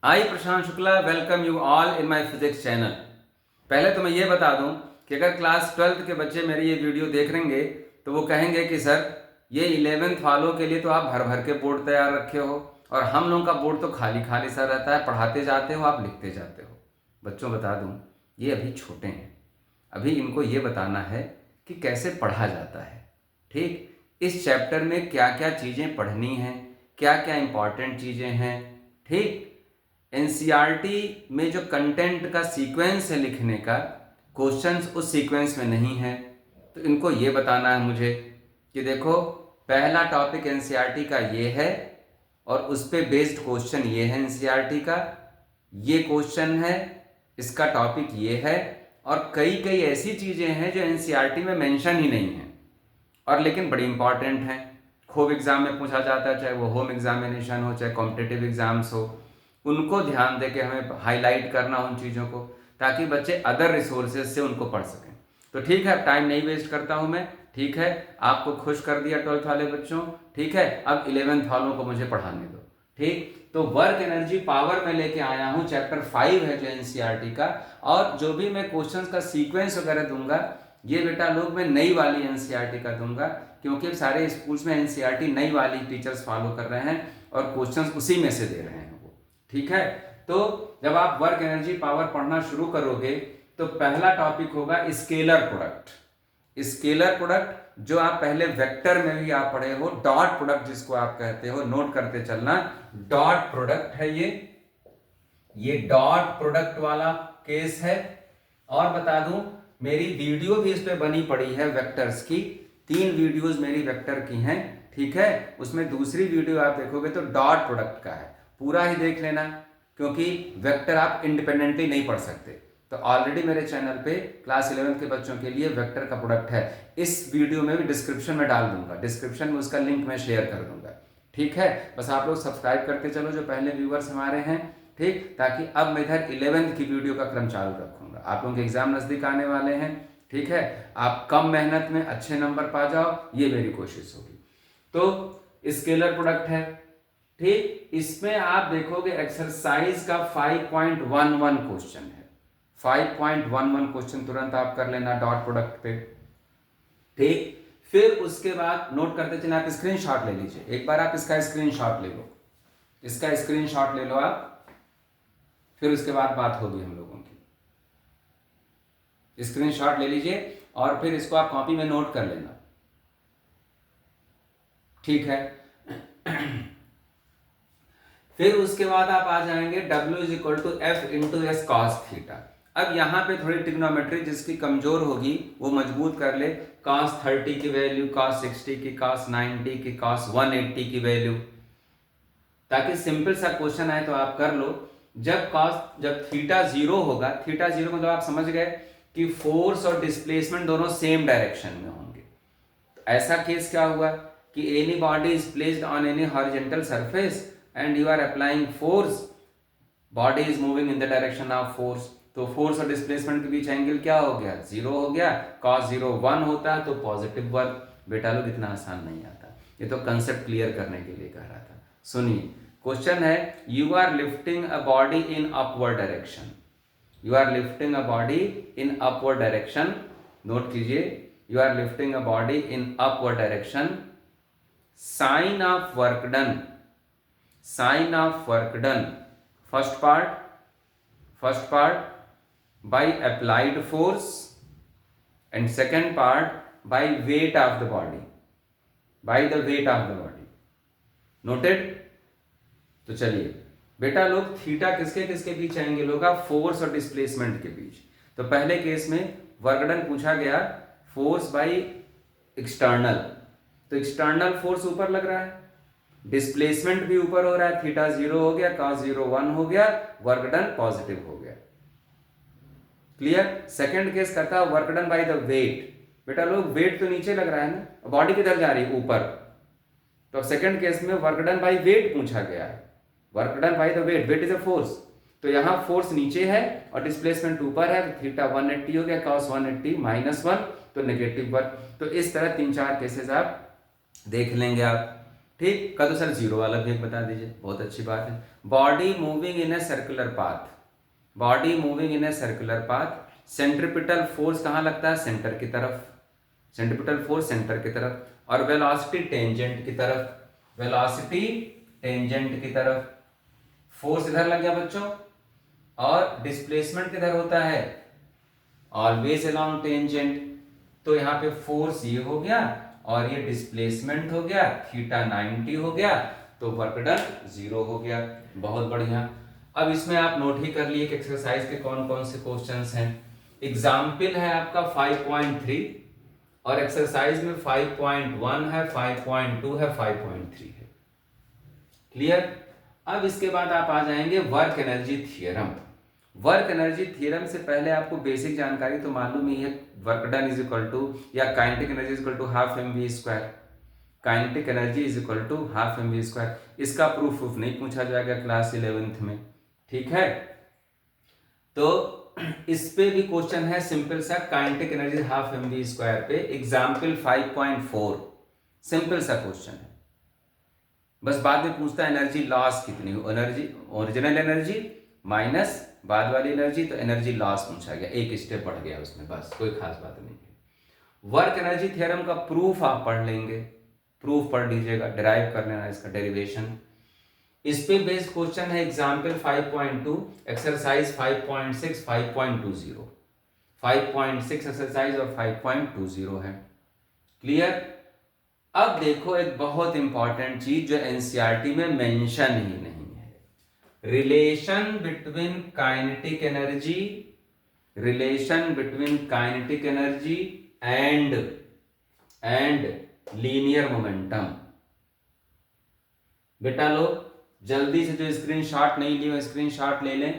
I Prashant Shukla welcome you all in my physics channel. पहले तो मैं ये बता दूं कि अगर क्लास 12th के बच्चे मेरी ये वीडियो देख रहेंगे तो वो कहेंगे कि सर ये 11th वालों के लिए तो आप भर भर के बोर्ड तैयार रखे हो और हम लोगों का बोर्ड तो खाली खाली सा रहता है, पढ़ाते जाते हो आप लिखते जाते हो। बच्चों बता दूं ये अभी छोटे हैं, अभी इनको ये बताना है कि कैसे पढ़ा जाता है। ठीक, इस चैप्टर में क्या क्या चीज़ें पढ़नी हैं, क्या क्या इंपॉर्टेंट चीज़ें हैं। ठीक, एनसीईआरटी में जो कंटेंट का सीक्वेंस है लिखने का, क्वेश्चंस उस सीक्वेंस में नहीं है। तो इनको ये बताना है मुझे कि देखो पहला टॉपिक एनसीईआरटी का ये है और उस पे बेस्ड क्वेश्चन ये है एनसीईआरटी का, ये क्वेश्चन है, इसका टॉपिक ये है। और कई कई ऐसी चीज़ें हैं जो एनसीईआरटी में मेंशन ही नहीं है और लेकिन बड़ी इंपॉर्टेंट हैं, खूब एग्जाम में पूछा जाता है, चाहे वो होम एग्जामिनेशन हो चाहे कॉम्पिटिटिव एग्जाम्स हो। उनको ध्यान दे के हमें हाईलाइट करना उन चीज़ों को, ताकि बच्चे अदर रिसोर्सेज से उनको पढ़ सकें। तो ठीक है, अब टाइम नहीं वेस्ट करता हूं मैं। ठीक है, आपको खुश कर दिया 12th वाले बच्चों। ठीक है, अब 11th वालों को मुझे पढ़ाने दो। ठीक, तो वर्क एनर्जी पावर में लेके आया हूं, चैप्टर 5 है जो एनसीईआरटी का। और जो भी मैं क्वेश्चंस का सीक्वेंस वगैरह दूंगा ये बेटा लोग मैं नई वाली एनसीईआरटी का दूंगा, क्योंकि सारे स्कूल्स में एनसीईआरटी नई वाली टीचर्स फॉलो कर रहे हैं और क्वेश्चंस उसी में से दे रहे हैं वो। ठीक है, तो जब आप वर्क एनर्जी पावर पढ़ना शुरू करोगे तो पहला टॉपिक होगा स्केलर प्रोडक्ट। स्केलर प्रोडक्ट जो आप पहले वेक्टर में भी आप पढ़े हो, डॉट प्रोडक्ट जिसको आप कहते हो, नोट करते चलना, डॉट प्रोडक्ट है ये डॉट प्रोडक्ट वाला केस है। और बता दूं मेरी वीडियो भी इस पे बनी पड़ी है वेक्टर्स की, 3 वीडियोस मेरी वेक्टर की हैं। ठीक है, उसमें दूसरी वीडियो आप देखोगे तो डॉट प्रोडक्ट का है, पूरा ही देख लेना, क्योंकि वेक्टर आप इंडिपेंडेंटली नहीं पढ़ सकते। तो ऑलरेडी मेरे चैनल पे क्लास 11th के बच्चों के लिए वेक्टर का प्रोडक्ट है, इस वीडियो में भी डिस्क्रिप्शन में डाल दूंगा, डिस्क्रिप्शन में उसका लिंक मैं शेयर कर दूंगा। ठीक है, बस आप लोग सब्सक्राइब करते चलो जो पहले व्यूवर्स हमारे हैं। ठीक, ताकि अब मैं इधर 11th की वीडियो का क्रम चालू रखूंगा। आप लोगों के एग्जाम नजदीक आने वाले हैं। ठीक है, आप कम मेहनत में अच्छे नंबर पा जाओ, ये मेरी कोशिश होगी। तो स्केलर प्रोडक्ट है। ठीक, इसमें आप देखोगे एक्सरसाइज का 5.11 क्वेश्चन है, 5.11 क्वेश्चन तुरंत आप कर लेना डॉट प्रोडक्ट पे। ठीक, फिर उसके बाद नोट करते चले, आप स्क्रीनशॉट ले लीजिए, एक बार आप इसका स्क्रीनशॉट ले लो, इसका स्क्रीनशॉट ले लो आप, फिर उसके बाद बात होगी हम लोगों की। स्क्रीनशॉट ले लीजिए और फिर इसको आप कॉपी में नोट कर लेना। ठीक है, फिर उसके बाद आप आ जाएंगे W is equal to F into S cos theta. अब यहां पे थोड़ी ट्रिग्नोमेट्री जिसकी कमजोर होगी वो मजबूत कर ले, cos 30 की वैल्यू, cos 60 की, cos 90 की, cos 180 की वैल्यू, ताकि सिंपल सा क्वेश्चन आए तो आप कर लो। जब थीटा 0 होगा, थीटा 0 मतलब आप समझ गए कि फोर्स और डिस्प्लेसमेंट दोनों सेम डायरेक्शन में होंगे। तो ऐसा केस क्या हुआ कि any body is placed on any horizontal surface and you are applying force, body is moving in the direction of force, तो फोर्स और डिस्प्लेसमेंट के बीच एंगल क्या हो गया, 0 हो गया। cos 0 1 होता है तो पॉजिटिव 1। बेटा लोग इतना आसान नहीं आता, ये तो कंसेप्ट क्लियर करने के लिए कह रहा था। सुनिए, क्वेश्चन है you are lifting a body in upward direction, you are lifting a body in upward direction, note कीजिए, you are lifting a body in upward direction, sign of work done, sign of work done, first part by applied force and second part by weight of the body, by the weight of the body, noted। तो चलिए बेटा लोग theta किसके किसके बीच angle होगा, force और displacement के बीच। तो पहले केस में वर्क डन पूछा गया फोर्स बाय एक्सटर्नल, तो एक्सटर्नल फोर्स ऊपर लग रहा है, डिस्प्लेसमेंट भी ऊपर हो रहा है, थीटा 0 हो गया, cos 0 1 हो गया, वर्क डन पॉजिटिव हो गया। क्लियर। सेकंड केस करता है work done by the weight, बेटा लोग वेट तो नीचे लग रहा है ना, बॉडी किधर जा रही है, ऊपर, तो सेकंड केस में वर्क डन बाय वेट पूछा गया है, work done by the weight, weight is a force, तो यहां फोर्स नीचे है और डिस्प्लेसमेंट ऊपर है, तो थीटा 180 हो गया, cos 180 -1 तो -1। तो इस तरह 3-4 केसेस आप देख लेंगे आप। ठीक, का तो सर जीरो वाला भी एक बता दीजिए, बहुत अच्छी बात है। Body moving in a circular path, body moving in a circular path, centripetal force कहाँ लगता है? सेंटर की तरफ, सेंट्रिपिटल फोर्स सेंटर की तरफ, और वेलोसिटी टेंजेंट की तरफ, वेलोसिटी टेंजेंट की तरफ। फोर्स इधर लग गया बच्चों, और डिस्प्लेसमेंट किधर होता है? Always along tangent. तो यहाँ पे फोर्स ये हो गया और ये डिस्प्लेसमेंट हो गया, थीटा 90 हो गया, तो वर्क डन 0 हो गया। बहुत बढ़िया। अब इसमें आप नोट ही कर लिए कि एक्सरसाइज के कौन कौन से क्वेश्चंस हैं। एग्जाम्पल है आपका 5.3, और एक्सरसाइज में 5.1 है, 5.2 है, 5.3 है। क्लियर? अब इसके बाद आप आ जाएंगे work energy theorem. Work energy theorem से पहले आपको बेसिक जानकारी तो मालूम ही है, work done is equal to, या kinetic energy is equal to half M we square, kinetic energy is equal to half M we square. इसका प्रूफ नहीं पूछा जाएगा क्लास 11th में, ठीक है? तो इस पे भी क्वेश्चन है सिंपल सा, kinetic energy half M we square पे, एग्जाम्पल 5.4, सिंपल सा क्वेश्चन है। बस बाद में पूछता है एनर्जी लॉस कितनी हो, एनर्जी ओरिजिनल एनर्जी माइनस बाद वाली एनर्जी, तो एनर्जी लॉस पूछा गया, एक स्टेप बढ़ गया उसमें, बस कोई खास बात नहीं है। वर्क एनर्जी थ्योरम का प्रूफ आप पढ़ लेंगे, प्रूफ पढ़ लीजिएगा, डिराइव कर लेना इसका डेरिवेशन। इस पे बेस्ड क्वेश्चन है एग्जाम्पल 5.2, एक्सरसाइज 5.6, 5.20, 5.6 एक्सरसाइज और 5.20 है। क्लियर? अब देखो एक बहुत इंपॉर्टेंट चीज जो एनसीईआरटी में मेंशन ही नहीं, relation between kinetic energy, relation between kinetic energy and linear momentum. बेटा लोग जल्दी से जो स्क्रीनशॉट नहीं लिए स्क्रीनशॉट ले लें,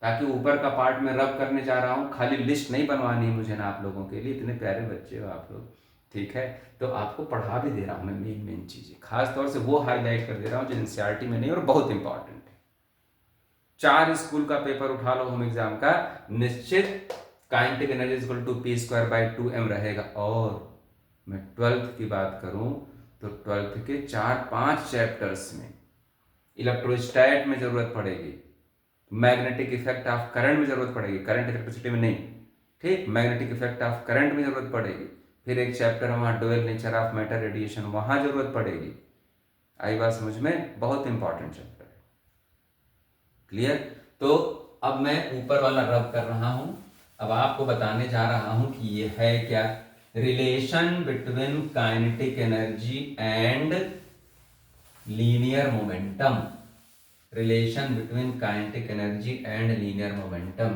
ताकि ऊपर का पार्ट में रब करने जा रहा हूं, खाली लिस्ट नहीं बनवानी है मुझे ना आप लोगों के लिए, इतने प्यारे बच्चे हो आप लोग, ठीक है? तो आपको पढ़ा भी दे रहा हूं मैं मेन चीजें, खास तौर से वो हाईलाइट कर दे रहा हूं जो एनसीईआरटी में नहीं और बहुत इंपॉर्टेंट है। 4 स्कूल का पेपर उठा लो होम एग्जाम का, निश्चित kinetic energy equal to P square by 2m रहेगा। और मैं 12th की बात करूं तो 12th के 4-5 चैप्टर्स में इलेक्ट्रोस्टैट में जरूरत पड़ेगी, मैग्नेटिक इफेक्ट ऑफ करंट में जरूरत पड़ेगी, करंट इलेक्ट्रिसिटी में नहीं, ठीक, मैग्नेटिक इफेक्ट ऑफ करंट में जरूरत पड़ेगी, फिर एक चैप्टर वहां dual nature of matter radiation, वहां जरूरत पड़ेगी। आई बात समझ में? बहुत इंपॉर्टेंट चैप्टर। क्लियर? तो अब मैं ऊपर वाला रब कर रहा हूं, अब आपको बताने जा रहा हूं कि ये है क्या, relation between kinetic energy and linear momentum, relation between kinetic energy and linear momentum.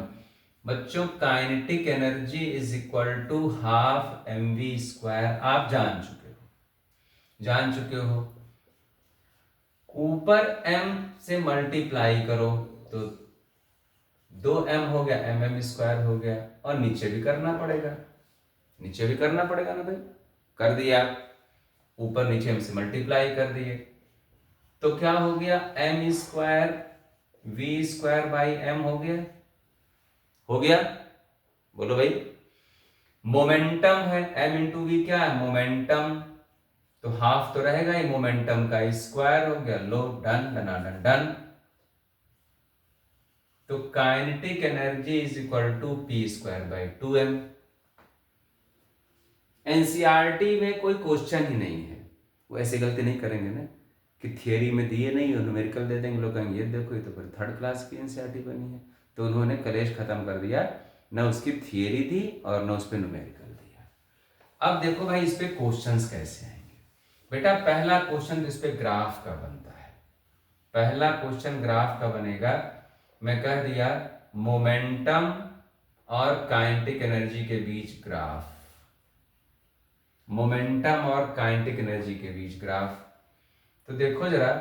बच्चों kinetic energy is equal to half M we square, आप जान चुके हो, ऊपर m से मल्टीप्लाई करो तो 2m हो गया, mm स्क्वायर हो गया, और नीचे भी करना पड़ेगा, ना भाई, कर दिया, ऊपर नीचे m से मल्टीप्लाई कर दिए, तो क्या हो गया, m square v square by m हो गया, बोलो भाई। मोमेंटम है m इंटू वी, क्या है मोमेंटम, तो हाफ तो रहेगा ही, मोमेंटम का स्क्वायर हो गया, लो डन, डन। तो kinetic energy is equal to P square by 2m। NCERT में कोई क्वेश्चन ही नहीं है, वो ऐसे गलती नहीं करेंगे ना कि थियरी में दिए नहीं और न्यूमेरिकल दे देंगे, लोग कहेंगे ये देखो ये तो फिर 3rd क्लास की एनसीईआरटी बनी है। तो उन्होंने कलेश खत्म कर दिया, न उसकी थियरी दी और न उस पर न्यूमेरिकल दिया। अब देखो भाई इस पे क्वेश्चंस कैसे आएंगे। बेटा पहला क्वेश्चन इस पे ग्राफ का बनता है, पहला क्वेश्चन ग्राफ का बनेगा, मैं कह दिया मोमेंटम और काइनेटिक एनर्जी के बीच ग्राफ, मोमेंटम और काइनेटिक एनर्जी के बीच ग्राफ। तो देखो जरा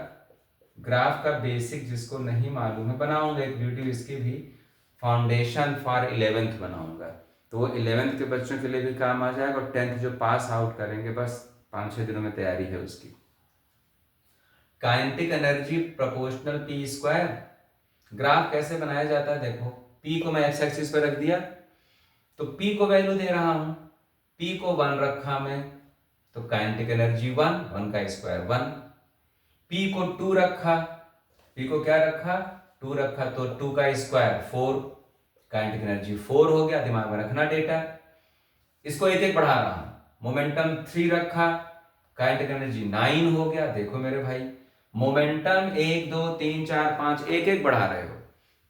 ग्राफ का बेसिक जिसको नहीं मालूम है, बनाऊंगा एक वीडियो इसकी भी, फाउंडेशन फॉर 11th बनाऊंगा, तो वो 11th के बच्चों के लिए भी काम आ जाएगा, और 10th जो पास आउट करेंगे बस 5-6 दिनों में तैयारी है उसकी। Kinetic energy proportional P square, graph कैसे बनाया जाता है देखो, पी को मैं एक्स एक्सिस पे रख दिया, तो पी को वैल्यू दे रहा हूं, पी को 1 रखा मैं, तो काइनेटिक एनर्जी 1 का स्क्वायर 1, P को 2 रखा, P को क्या रखा, 2 रखा, तो 2 का स्क्वायर 4, काइनेटिक एनर्जी 4 हो गया। दिमाग में रखना डेटा, इसको एक एक बढ़ा रहा हूं। मोमेंटम 3 रखा, काइनेटिक एनर्जी 9 हो गया। देखो मेरे भाई, मोमेंटम 1 2 3 4 5 एक एक बढ़ा रहे हो।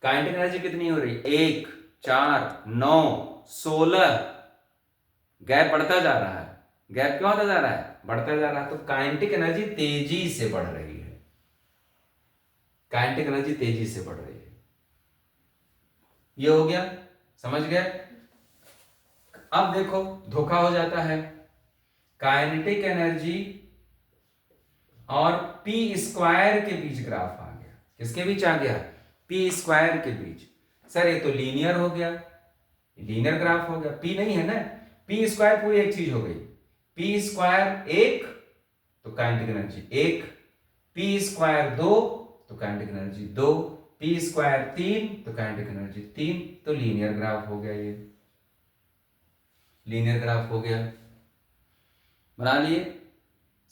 काइनेटिक एनर्जी कितनी हो रही, 1 4 9 16, गैप बढ़ता जा रहा है। गैप क्यों होता जा रहा है, बढ़ता जा रहा है। तो काइनेटिक एनर्जी तेजी से बढ़ रही है, काइनेटिक एनर्जी तेजी से बढ़ रही है। ये हो गया, समझ गए। अब देखो धोखा हो जाता है, काइनेटिक एनर्जी और पी स्क्वायर के बीच ग्राफ आ गया। किसके बीच आ गया, पी स्क्वायर के बीच। सर ये तो लीनियर हो गया, लीनियर ग्राफ हो गया, पी नहीं है ना, पी स्क्वायर पूरी एक चीज हो गई। पी स्क्वायर 1 तो काइनेटिक एनर्जी 1, पी स्क्वायर 2 तो काइनेटिक एनर्जी 2, पी स्क्वायर 3 तो काइनेटिक एनर्जी 3। तो लीनियर ग्राफ हो गया, ये लीनियर ग्राफ हो गया, बना लिए।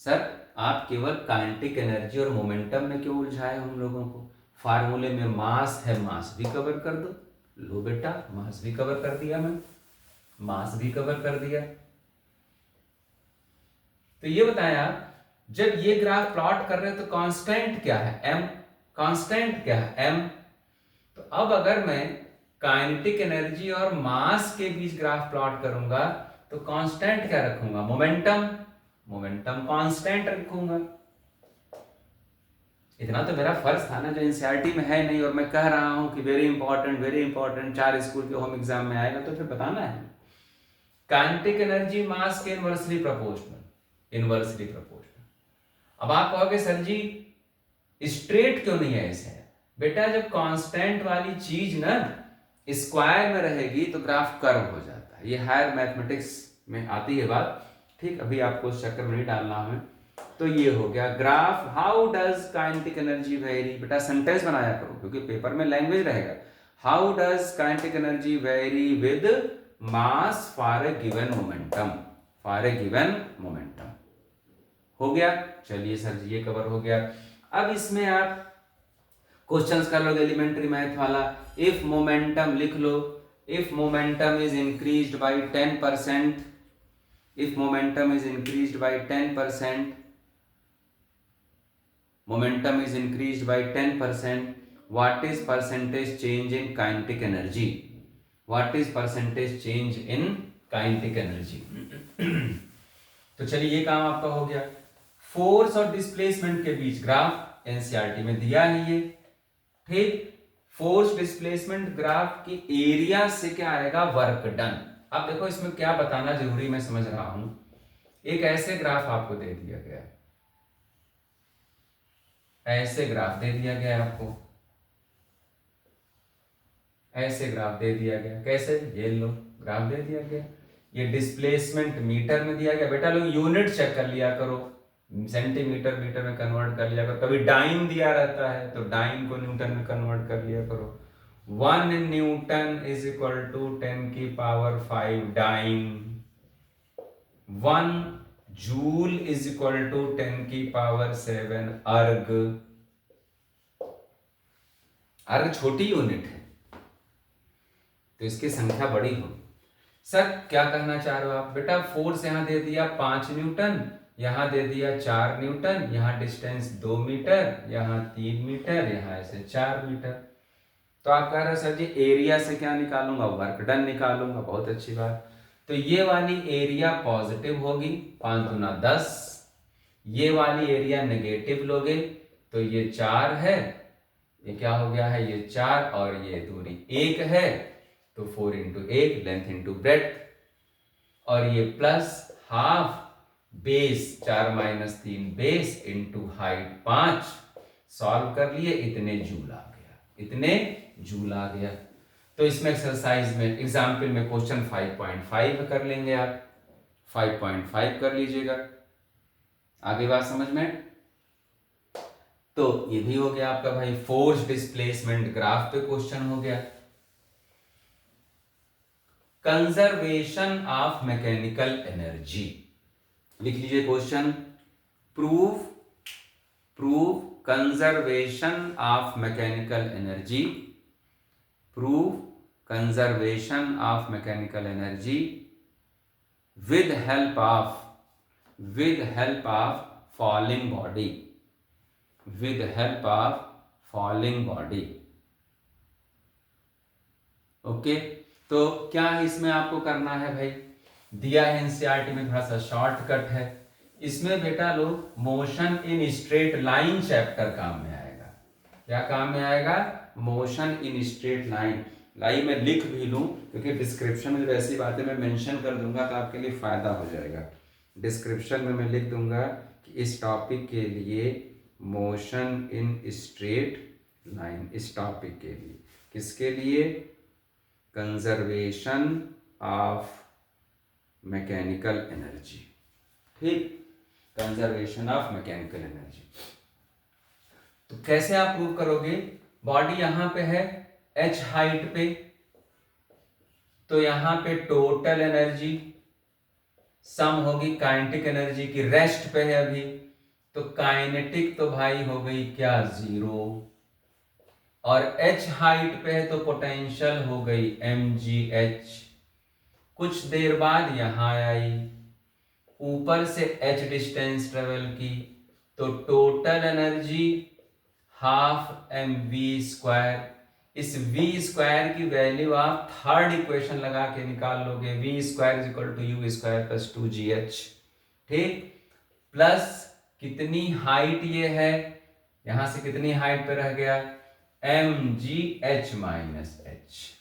सर आप केवल काइनेटिक एनर्जी और मोमेंटम में क्यों उलझाए हम लोगों को, फार्मूले में मास है, मास भी कवर कर दो। लो बेटा, मास भी कवर कर दिया, मैं मास भी कवर कर दिया। तो ये बताया, जब ये ग्राफ प्लॉट कर रहे हो तो कांस्टेंट क्या है, m, कांस्टेंट क्या है, m। तो अब अगर मैं काइनेटिक एनर्जी और मास के बीच ग्राफ प्लॉट करूंगा तो कांस्टेंट क्या रखूंगा, मोमेंटम, मोमेंटम कांस्टेंट रखूंगा। इतना तो मेरा फर्ज था ना, जो एनसीईआरटी में है नहीं और मैं कह रहा हूं कि वेरी इंपॉर्टेंट 4 स्कूल के होम एग्जाम में आएगा, तो फिर बताना है। काइनेटिक एनर्जी मास के इनवर्सली प्रोपोर्शनल, इनवर्सली प्रोपोर्शनल। अब आप कहोगे सर जी स्ट्रेट क्यों नहीं है ऐसे, बेटा जब कांस्टेंट वाली चीज ना स्क्वायर में रहेगी तो ग्राफ कर्व हो जाता है। ये हायर मैथमेटिक्स में आती है बात, ठीक, अभी आपको उस चक्कर में नहीं डालना है। तो ये हो गया graph, how does kinetic energy very, बेटा सेंटेंस बनाया करो क्योंकि पेपर में लैंग्वेज रहेगा। How does kinetic energy very with mass for a given momentum, for a given momentum. हो गया, चलिए सर जी ये कवर हो गया। अब इसमें आप क्वेश्चंस कर लो एलिमेंट्री मैथ वाला। इफ मोमेंटम लिख लो, if momentum is increased by 10%, if momentum is increased by 10%, momentum is increased by 10%, what is percentage change in kinetic energy, what is percentage change in kinetic energy। तो चलिए ये काम आपका हो गया। फोर्स और डिस्प्लेसमेंट के बीच ग्राफ एनसीईआरटी में दिया है ये, ठीक। फोर्स डिस्प्लेसमेंट ग्राफ की एरिया से क्या आएगा, वर्क डन। अब देखो इसमें क्या बताना जरूरी मैं समझ रहा हूं। एक ऐसे ग्राफ आपको दे दिया गया, ऐसे ग्राफ दे दिया गया आपको, ऐसे ग्राफ दे दिया गया। कैसे, ये लो ग्राफ दे दिया गया, ये डिस्प्लेसमेंट मीटर में दिया गया। बेटा लोग यूनिट चेक कर लिया करो, सेंटीमीटर मीटर में कन्वर्ट कर लिया करो। कभी डाइन दिया रहता है तो डाइन को न्यूटन में कन्वर्ट कर लिया करो। 1 newton is equal to 10⁵ dyne. 1 joule is equal to 10⁷ erg. अर्ग छोटी यूनिट है तो इसकी संख्या बड़ी होगी। सर क्या कहना चाह रहे हो आप, बेटा फोर्स यहां दे दिया 5 न्यूटन, यहां दे दिया 4 न्यूटन, यहां डिस्टेंस 2 मीटर, यहां 3 मीटर, यहां ऐसे 4 मीटर। तो आप कह रहे हो सर जी एरिया से क्या निकालूंगा, वर्क डन निकालूंगा। बहुत अच्छी बात। तो ये वाली एरिया पॉजिटिव होगी, 5 दूना 10। ये वाली एरिया नेगेटिव लोगे तो ये 4 है, ये क्या हो गया है, ये 4 और ये दूरी 1 है तो 4 इंटू 1 लेंथ इंटू ब्रेड्थ, और ये plus half base 4 minus 3 base into height 5। Solve कर लिए, इतने जूल आ गया, इतने जूल आ गया। तो इसमें एक्सरसाइज में एग्जाम्पल में क्वेश्चन 5.5 कर लेंगे आप, 5.5 कर लीजिएगा। आगे बात समझ में। तो ये भी हो गया आपका भाई फोर्स डिस्प्लेसमेंट ग्राफ पे क्वेश्चन हो गया। कंजर्वेशन ऑफ मैकेनिकल एनर्जी लिख लीजिए question. Prove conservation of mechanical energy, prove conservation of mechanical energy with help of falling body, with help of falling body। Okay, तो क्या इसमें आपको करना है भाई, दिया है एनसीईआरटी में, थोड़ा सा शॉर्टकट है इसमें बेटा लोग, motion in straight line chapter काम में आएगा। क्या काम में आएगा? Motion in straight line. Live मैं लिख भी लूँ क्योंकि डिस्क्रिप्शन में वैसी बातें मैं मेंशन कर दूंगा तो आपके लिए फ़ायदा हो जाएगा। डिस्क्रिप्शन में मैं लिख दूंगा कि इस टॉपिक के लिए मोशन इन स्ट्रेट लाइन, इस टॉपिक के लिए, किसके लिए? Conservation of mechanical energy. ठीक, कंजर्वेशन ऑफ मैकेनिकल एनर्जी। तो कैसे आप प्रूव करोगे? बॉडी यहां पे है h हाइट पे, तो यहां पे टोटल एनर्जी सम होगी काइनेटिक एनर्जी की, रेस्ट पे है अभी, तो काइनेटिक तो भाई हो गई क्या? 0। और h हाइट पे है तो पोटेंशियल हो गई mgh। कुछ देर बाद यहां आई, ऊपर से h डिस्टेंस ट्रेवल की, तो टोटल एनर्जी हाफ mv²। इस v² की वैल्यू आप थर्ड इक्वेशन लगा के निकाल लोगे, v² = u² + 2gh। ठीक, प्लस कितनी हाइट ये है, यहां से कितनी हाइट पे रह गया? mgh - h।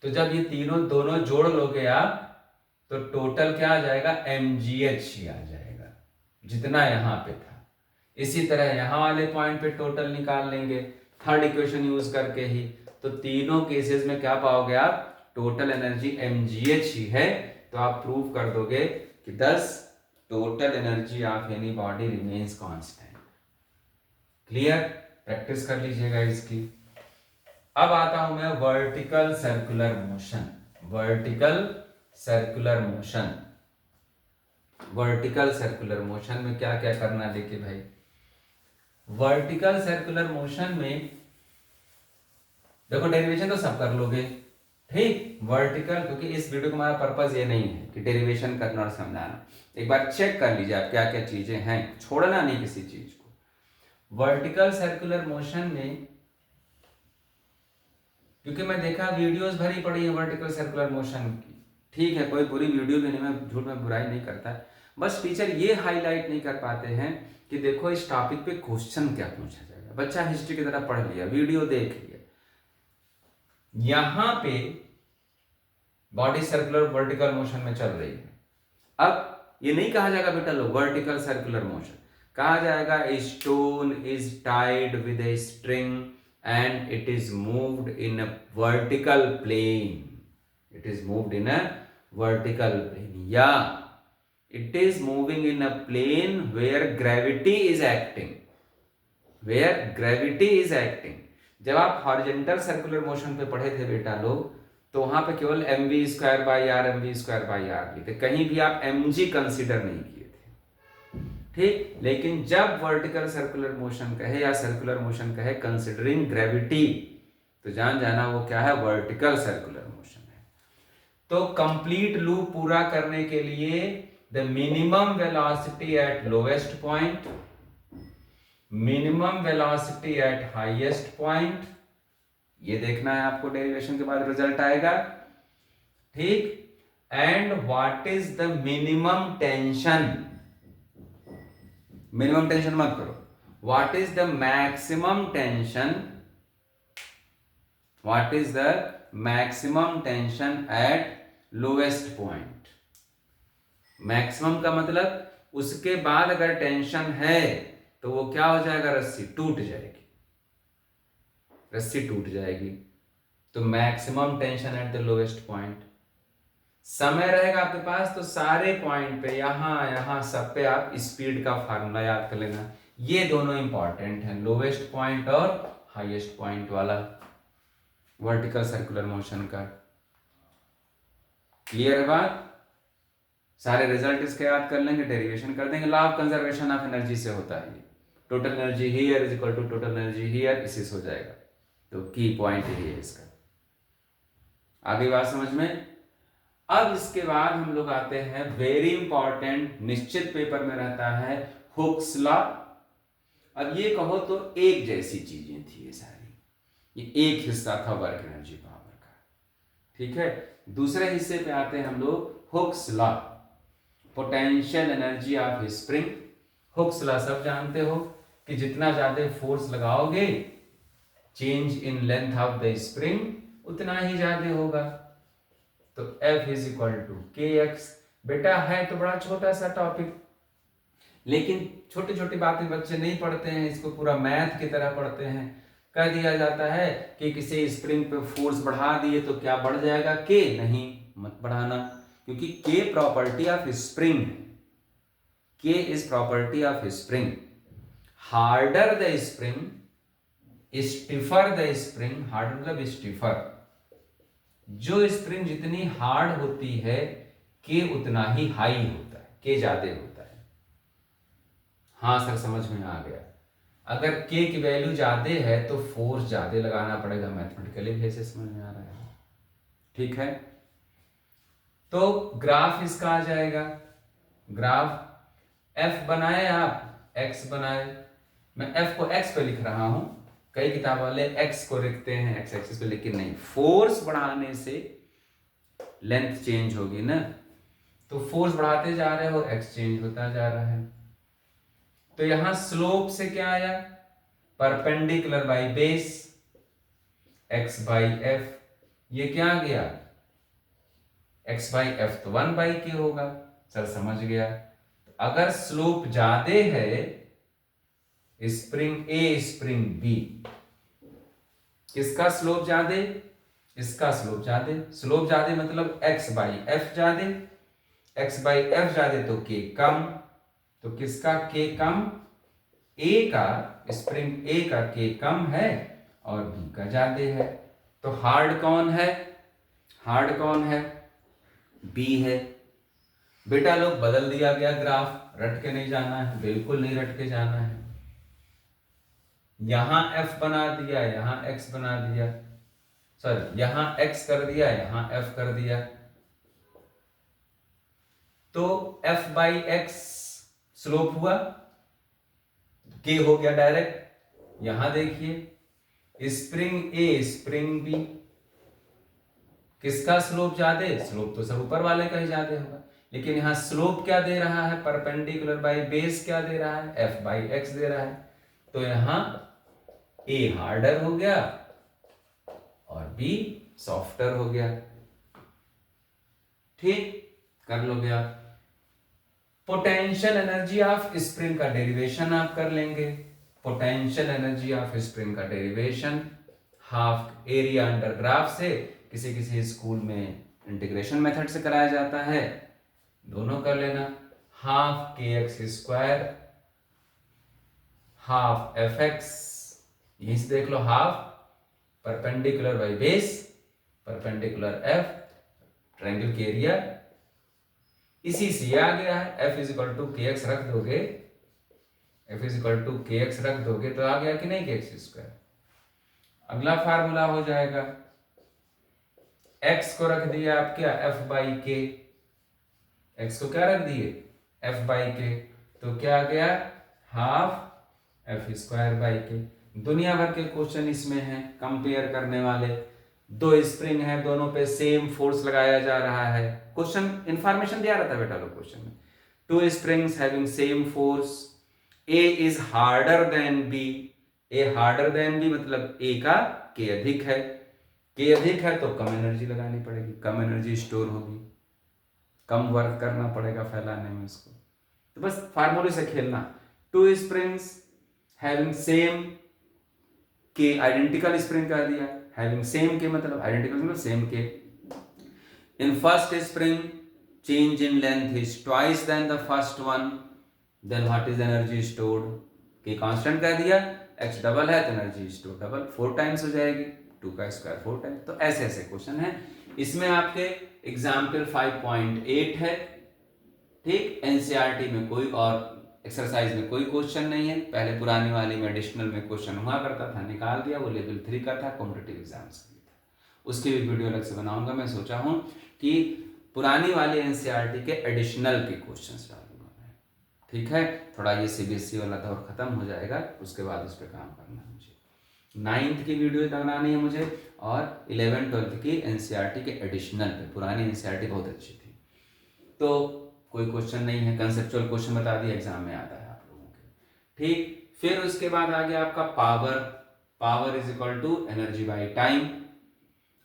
तो जब ये तीनों दोनों जोड़ लोगे आप तो टोटल क्या आ जाएगा? mgh ही आ जाएगा, जितना यहां पे था। इसी तरह यहां वाले पॉइंट पे टोटल निकाल लेंगे थर्ड इक्वेशन यूज करके ही, तो तीनों केसेस में क्या पाओगे आप? टोटल एनर्जी mgh ही है। तो आप प्रूव कर दोगे कि thus total energy of any body remains constant. Clear? Practice कर लीजिएगा इसकी। अब आता हूं मैं vertical circular motion. Vertical circular motion, vertical circular motion में क्या क्या करना देखिए भाई। वर्टिकल सर्कुलर मोशन में देखो डेरिवेशन तो सब कर लोगे, ठीक। वर्टिकल, क्योंकि इस वीडियो का हमारा पर्पज ये नहीं है कि डेरिवेशन करना और समझाना, एक बार चेक कर लीजिए आप क्या क्या चीजें हैं, छोड़ना नहीं किसी चीज को। वर्टिकल सर्कुलर मोशन में, क्योंकि मैं देखा वीडियोस भरी पड़ी है वर्टिकल सर्कुलर मोशन की, ठीक है, कोई पूरी वीडियो भी नहीं, मैं झूठ में बुराई नहीं करता, बस टीचर ये हाईलाइट नहीं कर पाते हैं कि देखो इस टॉपिक पे क्वेश्चन क्या पूछा जाएगा। बच्चा हिस्ट्री की तरह पढ़ लिया, वीडियो देख लिया, यहां पे बॉडी सर्कुलर वर्टिकल मोशन में चल रही है। अब ये नहीं कहा जाएगा बेटा लो वर्टिकल सर्कुलर मोशन, कहा जाएगा stone is tied with a string and it is moved in a vertical plane, it is moved in a vertical plane, yeah, it is moving in a plane where gravity is acting, where gravity is acting। जब आप horizontal circular motion पे पढ़े थे बेटा लोग, तो वहां पे केवल mv²/r mv²/r लिखे, कहीं भी आप mg कंसीडर नहीं किए थे, ठीक। लेकिन जब वर्टिकल सर्कुलर मोशन कहे या सर्कुलर मोशन कहे कंसिडरिंग ग्रेविटी, तो जान जाना वो क्या है? वर्टिकल सर्कुलर मोशन है। तो कंप्लीट लूप पूरा करने के लिए the minimum velocity at lowest point, minimum velocity at highest point, ये देखना है आपको, डेरिवेशन के बाद रिजल्ट आएगा, ठीक। And what is the minimum tension, minimum tension मत करो, what is the maximum tension, what is the maximum tension eight lowest point. Maximum का मतलब उसके बाद अगर टेंशन है तो वो क्या हो जाएगा? रस्सी टूट जाएगी, रस्सी टूट जाएगी। तो maximum tension at the lowest point. समय रहेगा आपके पास तो सारे पॉइंट पे, यहां यहां सब पे आप स्पीड का फार्मूला याद कर लेना, ये दोनों इंपॉर्टेंट हैं, लोवेस्ट पॉइंट और हाईएस्ट पॉइंट वाला वर्टिकल सर्कुलर मोशन का। क्लियर है बात? सारे रिजल्ट इसके याद कर लेंगे, डेरिवेशन कर देंगे, law of conservation of energy से होता है ये। Total energy here is equal to total energy here, इसी से हो जाएगा। तो की पॉइंट यही है इसका। आगे बात समझ में। अब इसके बाद हम लोग आते हैं वेरी इंपॉर्टेंट, निश्चित पेपर में रहता है, हुक्स लॉ। अब ये कहो तो एक जैसी चीजें थी ये सारी, ये एक हिस्सा था वर्क एनर्जी पावर का, ठीक है। दूसरे हिस्से पे आते हैं हम लोग, Hooke's law, potential energy of spring. Hooke's law सब जानते हो कि जितना ज्यादा फोर्स लगाओगे, change in length of the spring उतना ही ज्यादा होगा। तो F is equal to k x. बेटा है तो बड़ा छोटा सा टॉपिक, लेकिन छोटी छोटी बातें बच्चे नहीं पढ़ते हैं, इसको पूरा मैथ की तरह पढ़ते हैं। कह दिया जाता है कि किसी स्प्रिंग पे फोर्स बढ़ा दिए तो क्या बढ़ जाएगा, के, नहीं मत बढ़ाना, क्योंकि के प्रॉपर्टी ऑफ स्प्रिंग, के is property of spring. Harder the spring, stiffer the spring, hard मतलब स्टिफर, जो स्प्रिंग जितनी हार्ड होती है के उतना ही हाई होता है, के ज्यादा होता है। हाँ सर समझ में आ गया। अगर के की वैल्यू ज्यादा है तो फोर्स ज्यादा लगाना पड़ेगा, मैथमेटिकली भी ऐसे समझ में आ रहा है, ठीक है। तो ग्राफ इसका आ जाएगा, ग्राफ F बनाए आप, X बनाए, मैं F को X पे लिख रहा हूं, कई किताब वाले X को लिखते हैं X एक्सिस पे, लेकिन नहीं, फोर्स बढ़ाने से लेंथ चेंज होगी ना, तो फोर्स बढ़ाते जा रहे हो, X चेंज होता जा रहा है। तो यहां स्लोप से क्या आया, perpendicular by base, X by F, ये क्या आ गया, X बाई F तो 1 बाई के होगा, सर समझ गया। तो अगर स्लोप ज्यादा है, स्प्रिंग ए स्प्रिंग बी, किसका स्लोप ज्यादा, इसका स्लोप ज्यादा, स्लोप ज्यादा मतलब x बाई एफ ज्यादा, x बाई एफ ज्यादा तो k कम, तो किसका k कम, a का, स्प्रिंग a का k कम है और b का ज्यादा है। तो हार्ड कौन है, हार्ड कौन है, b है। बेटा लोग बदल दिया गया ग्राफ, रट के नहीं जाना है, बिल्कुल नहीं रट के जाना है। यहां F बना दिया, यहां X बना दिया, सॉरी यहां X कर दिया, यहां F कर दिया, तो F बाई X स्लोप हुआ, K हो गया डायरेक्ट। यहां देखिए स्प्रिंग A स्प्रिंग B, किसका स्लोप ज्यादा, स्लोप तो सब ऊपर वाले का ही ज्यादा होगा, लेकिन यहां स्लोप क्या दे रहा है, परपेंडिकुलर बाई बेस क्या दे रहा है, F बाई X दे रहा है। तो यहां A हार्डर हो गया और B सॉफ्टर हो गया, ठीक, कर लोगे आप। पोटेंशियल एनर्जी ऑफ स्प्रिंग का डेरिवेशन आप कर लेंगे, पोटेंशियल एनर्जी ऑफ स्प्रिंग का derivation half area under graph से, किसी किसी स्कूल में इंटीग्रेशन मेथड से कराया जाता है, दोनों कर लेना। Half k x square half F x, यहीं से देख लो, half perpendicular by base, perpendicular F, triangle के एरिया, इसी से ये आ गया है। F is equal to k x रख दोगे, F is equal to k x रख दोगे तो आ गया कि नहीं, के एक्स स्क्वायर। अगला फार्मूला हो जाएगा, x को रख दिया आप क्या, F बाई के, x को क्या रख दिए, F बाई के, तो क्या आ गया, हाफ F स्क्वायर बाई के। दुनिया भर के क्वेश्चन इसमें हैं कंपेयर करने वाले, दो स्प्रिंग है, दोनों पे सेम फोर्स लगाया जा रहा है, क्वेश्चन इंफॉर्मेशन दिया रहता है बेटा लोग क्वेश्चन में, two springs having same force, A is harder than B, A harder than B मतलब ए का के अधिक है, के अधिक है तो कम एनर्जी लगानी पड़ेगी, कम एनर्जी स्टोर होगी, कम वर्क करना पड़ेगा फैलाने में इसको। तो बस फार्मूले से खेलना, टू स्प्रिंग्स हैविंग सेम के, आइडेंटिकल स्प्रिंग कर दिया, हैविंग सेम के मतलब आइडेंटिकल मतलब सेम के। In first spring change in length is twice than the first one, then what is energy stored, K constant कह दिया, x डबल है तो एनर्जी स्टोर डबल, 4 टाइम्स हो जाएगी, 2 का स्क्वायर 4 टाइम्स। तो ऐसे ऐसे क्वेश्चन है, इसमें आपके एग्जाम्पल 5.8 है, ठीक, एनसीईआरटी में कोई और एक्सरसाइज में कोई क्वेश्चन नहीं है, पहले पुरानी वाली में एडिशनल में क्वेश्चन हुआ करता था, निकाल दिया, वो लेवल 3 का था, कॉम्पिटिटिव एग्जाम्स के लिए था, उसकी भी वीडियो अलग से बनाऊंगा। मैं सोचा हूँ कि पुरानी वाली एनसीईआरटी के एडिशनल के क्वेश्चन डालूंगा मैं, ठीक है। थोड़ा ये सीबीएसई वाला दौर खत्म हो जाएगा, उसके बाद उस पर काम करना है मुझे। 9th की वीडियो बनानी है मुझे, और 11th 12th की एनसीईआरटी के एडिशनल पे। पुरानी एनसीईआरटी बहुत अच्छी थी, तो कोई क्वेश्चन नहीं है, कंसेप्चुअल क्वेश्चन बता दिया, एग्जाम में आता है आप लोगों के, ठीक। फिर उसके बाद आ गया आपका power, power is equal to energy by time,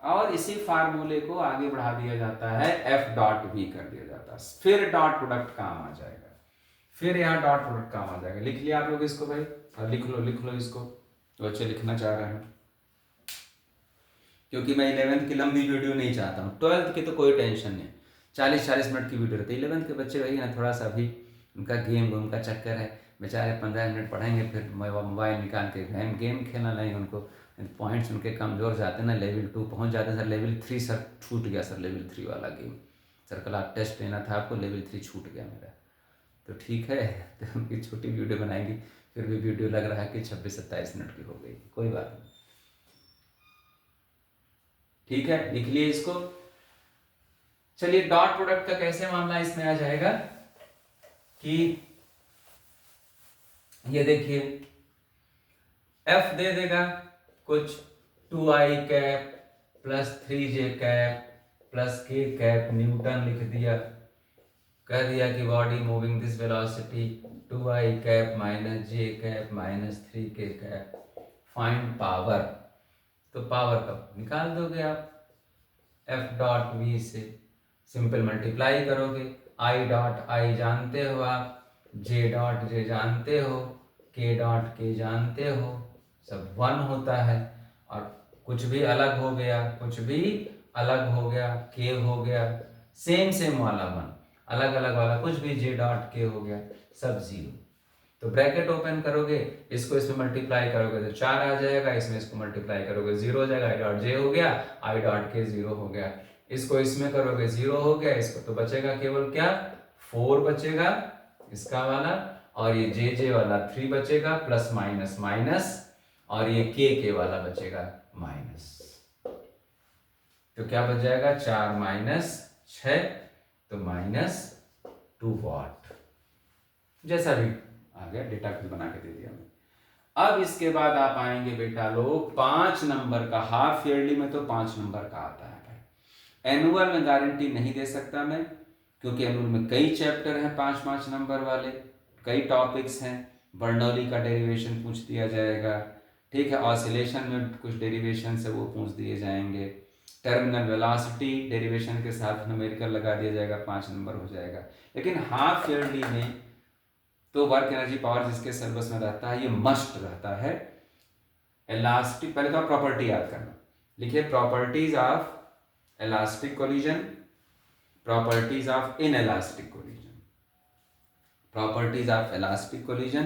और इसी फार्मूले को आगे बढ़ा दिया जाता है, एफ डॉट वी कर दिया जाता है, फिर डॉट प्रोडक्ट काम आ जाएगा, फिर यहाँ डॉट प्रोडक्ट काम आ जाएगा। लिख लिया आप लोग इसको भाई, और लिख लो इसको, तो बच्चे लिखना चाह रहे हैं, क्योंकि मैं 11th की लंबी वीडियो नहीं चाहता हूँ। 12th की तो कोई टेंशन नहीं, 40-40 मिनट की वीडियो रहती है। 11th के बच्चे वही ना, थोड़ा सा भी उनका गेम का चक्कर है, बेचारे 15 मिनट पढ़ेंगे, फिर मोबाइल निकाल के गेम खेलना नहीं, उनको पॉइंट्स उनके कमज़ोर जाते हैं ना, लेवल 2 पहुँच जाते हैं। सर लेवल 3 सर छूट गया, सर लेवल 3 वाला गेम, सर कल आप टेस्ट लेना था आपको, लेवल 3 छूट गया मेरा। तो ठीक है, तो उनकी छोटी वीडियो बनाएंगी, फिर भी वीडियो लग रहा है कि 26-27 मिनट की हो गई, कोई बात नहीं, ठीक है। लिख लिए इसको। चलिए डॉट प्रोडक्ट का कैसे मामला इसमें आ जाएगा कि ये देखिए, एफ दे देगा कुछ 2i cap plus 3j cap plus k cap Newton लिख दिया, कह दिया कि body moving this velocity 2i cap minus j cap minus 3k cap, find power. तो पावर का निकाल दोगे आप एफ डॉट वी से, सिंपल मल्टीप्लाई करोगे, आई डॉट आई जानते हो आप, जे डॉट जे जानते हो, के डॉट के जानते हो, सब 1 होता है, और कुछ भी अलग हो गया, कुछ भी अलग हो गया, के हो गया, सेम वाला 1, अलग अलग वाला कुछ भी, जे डॉट के हो गया, सब 0। तो ब्रैकेट ओपन करोगे, इसको इसमें मल्टीप्लाई करोगे तो 4 आ जाएगा, इसमें इसको मल्टीप्लाई करोगे 0 हो जाएगा, आई डॉट जे हो गया, आई डॉट के 0 हो गया, इसको इसमें करोगे 0 हो गया, इसको तो बचेगा केवल क्या 4 बचेगा इसका वाला, और ये जे वाला 3 बचेगा, प्लस माइनस माइनस, और ये के वाला बचेगा माइनस। तो क्या बच जाएगा 4 माइनस 6, तो -2 वाट, जैसा भी आ गया, डेटा कुछ बना के दे दिया मैं। अब इसके बाद आप आएंगे बेटा लोग 5 नंबर का, हाफ ईयरली में तो 5 नंबर का आता है भाई, एनुअल में गारंटी नहीं दे सकता मैं, क्योंकि एनुअल में कई चैप्टर हैं 5-5 नंबर वाले, कई टॉपिक्स हैं, बर्नौली का डेरिवेशन पूछ दिया जाएगा, ठीक है, ऑसिलेशन में कुछ डेरिवेशन है वो पूछ दिए जाएंगे, टर्मिनल वेलोसिटी डेरिवेशन के साथ न्यूमेरिकल लगा दिया जाएगा, 5 नंबर हो जाएगा। लेकिन हाफ ईयरली में तो वर्क एनर्जी पावर जिसके सिलेबस में रहता है, ये मस्ट रहता है। इलास्टिक, पहले तो आप प्रॉपर्टी याद करना, लिखिए properties of elastic collision, properties of inelastic collision, properties of elastic collision,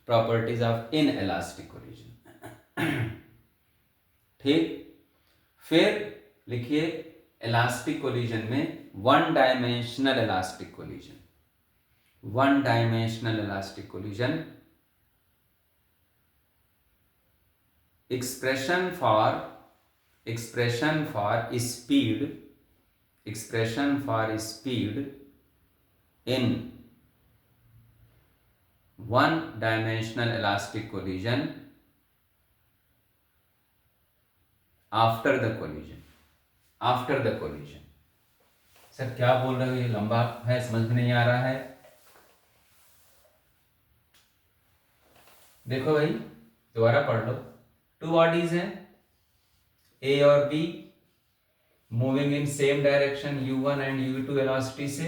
properties of inelastic collision, ठीक। फिर लिखिए इलास्टिक कोलिजन में 1 dimensional elastic collision, 1 dimensional elastic collision, expression for speed in 1 dimensional elastic collision after the collision। Sir क्या बोल रहे हो, ये लंबा है, समझ में नहीं आ रहा है। देखो भाई दोबारा पढ़ लो, 2 बॉडीज हैं ए और B, moving in same direction u1 and u2 velocity से,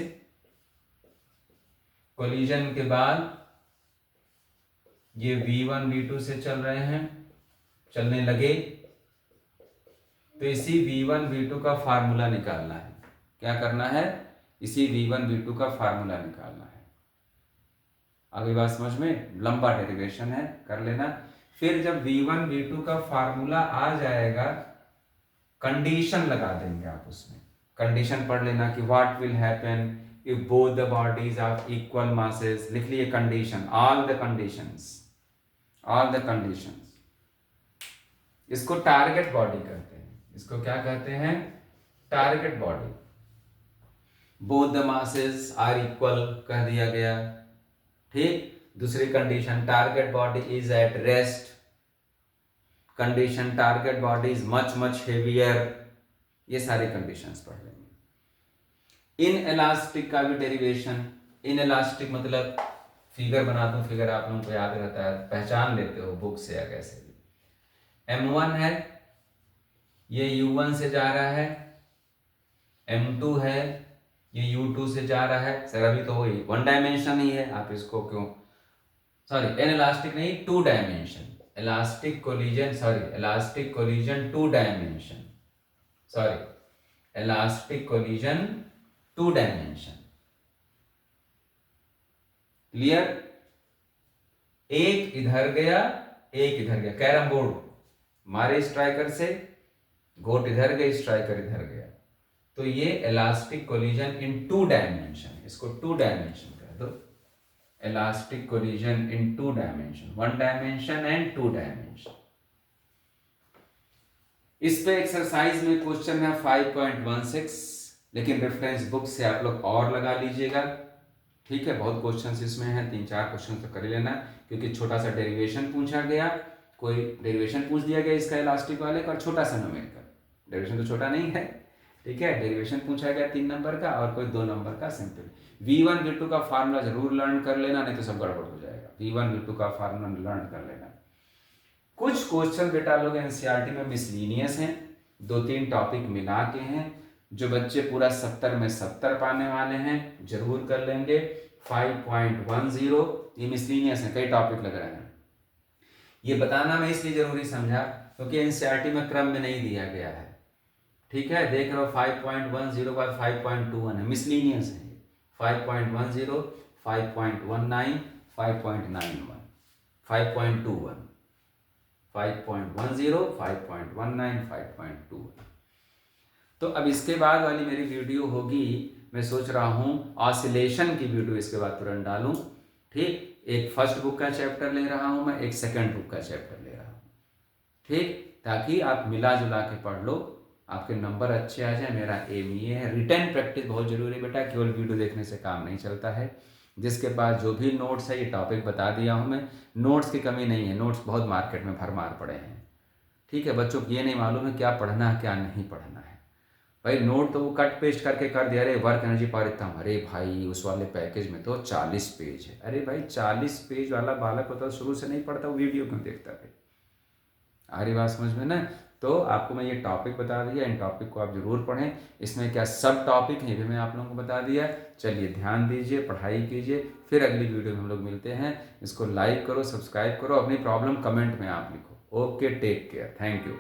कोलिजन के बाद ये v1 v2 से चल रहे हैं, चलने लगे, तो इसी v1 v2 का फार्मूला निकालना है। क्या करना है, इसी v1 v2 का फार्मूला निकालना है। अगली बात समझ में, लंबा डेरिवेशन है, कर लेना। फिर जब v1 v2 का फार्मूला आ जाएगा, कंडीशन लगा देंगे आप उसमें, कंडीशन पढ़ लेना कि what will happen if both the bodies of equal masses, लिख लिए कंडीशन, ऑल द कंडीशंस। इसको टारगेट बॉडी कहते हैं, इसको क्या कहते हैं, target body. Both the masses are equal कह दिया गया, ठीक। दूसरी condition, target body is at rest. Condition, target body is much heavier. ये सारी कंडीशंस पढ़ लेंगे। इन इलास्टिक का भी डेरिवेशन, इन इलास्टिक मतलब फिगर बना दूं, फिगर आप लोगों को याद रहता है, पहचान लेते हो बुक से या कैसे भी। M1 है, ये U1 से जा रहा है, M2 है, ये U2 से जा रहा है। सर अभी तो वही वन डायमेंशन ही है, आप इसको क्यों, सॉरी एन इलास्टिक नहीं, two dimension, elastic collision, sorry elastic collision two dimension, sorry elastic collision two dimension. Clear? एक इधर गया, एक इधर गया, कैरम बोर्ड मारे स्ट्राइकर से, गोट इधर गई, स्ट्राइकर इधर गया, तो ये elastic collision in two dimension, इसको टू डायमेंशन कह दो। Elastic collision in two dimension, one dimension and two dimension. इस पे एक्सरसाइज में क्वेश्चन है 5.16, लेकिन रेफरेंस बुक से आप लोग और लगा लीजिएगा, ठीक है। बहुत क्वेश्चंस इसमें हैं, 3-4 क्वेश्चन तो कर ही लेना, क्योंकि छोटा सा डेरिवेशन पूछा गया, कोई डेरिवेशन पूछ दिया गया इसका इलास्टिक वाले का, और छोटा सा न्यूमेरिकल, डेरिवेशन तो छोटा नहीं है, ठीक है। डेरिवेशन पूछा गया 3 नंबर का और कोई 2 नंबर का सिंपल। V1 V2 का फार्मूला जरूर लर्न कर लेना, नहीं तो सब गड़बड़ हो जाएगा। V1 V2 का फार्मूला लर्न कर लेना। कुछ क्वेश्चन बेटा लोग एनसीईआरटी में मिसलीनियस हैं, 2-3 टॉपिक मिला के हैं, जो बच्चे पूरा 70 में 70 पाने वाले हैं जरूर कर लेंगे। 5.10 ये मिसलीनियस है, कई टॉपिक लग रहे हैं। ये बताना मैं इसलिए जरूरी समझा क्योंकि एनसीईआरटी में क्रम में नहीं दिया गया है, ठीक है। देख रहे हो 5.10 बाद 5.21 है, मिसलीनियस है। 5.10, 5.19, 5.91, 5.21, 5.10, 5.19, 5.21। तो अब इसके बाद वाली मेरी वीडियो होगी, मैं सोच रहा हूँ ऑसिलेशन की वीडियो इसके बाद तुरंत डालूं, ठीक। एक फर्स्ट बुक का चैप्टर ले रहा हूँ मैं, एक सेकंड बुक का चैप्टर ले रहा हूँ, ठीक, ताकि आप मिला जुला के पढ़ लो, आपके नंबर अच्छे आ जाए। मेरा एम ये है। रिटन प्रैक्टिस बहुत जरूरी है बेटा, केवल वीडियो देखने से काम नहीं चलता है। जिसके बाद जो भी नोट्स है, ये टॉपिक बता दिया हूँ मैं, नोट्स की कमी नहीं है, नोट्स बहुत मार्केट में भरमार पड़े हैं, ठीक है। बच्चों को ये नहीं मालूम है क्या पढ़ना है क्या नहीं पढ़ना है। भाई नोट तो वो कट पेस्ट करके कर दिया, अरे वर्क एनर्जी पावर इतना, अरे भाई उस वाले पैकेज में तो 40 पेज है। अरे भाई 40 पेज वाला बालक होता तो शुरू से नहीं पढ़ता, वो वीडियो क्यों देखता है? आ रही बात समझ में ना? तो आपको मैं ये टॉपिक बता दिया, इन टॉपिक को आप जरूर पढ़ें। इसमें क्या सब टॉपिक हैं ये भी मैं आप लोगों को बता दिया। चलिए ध्यान दीजिए, पढ़ाई कीजिए, फिर अगली वीडियो में हम लोग मिलते हैं। इसको लाइक करो, सब्सक्राइब करो, अपनी प्रॉब्लम कमेंट में आप लिखो। Okay, take care, thank you.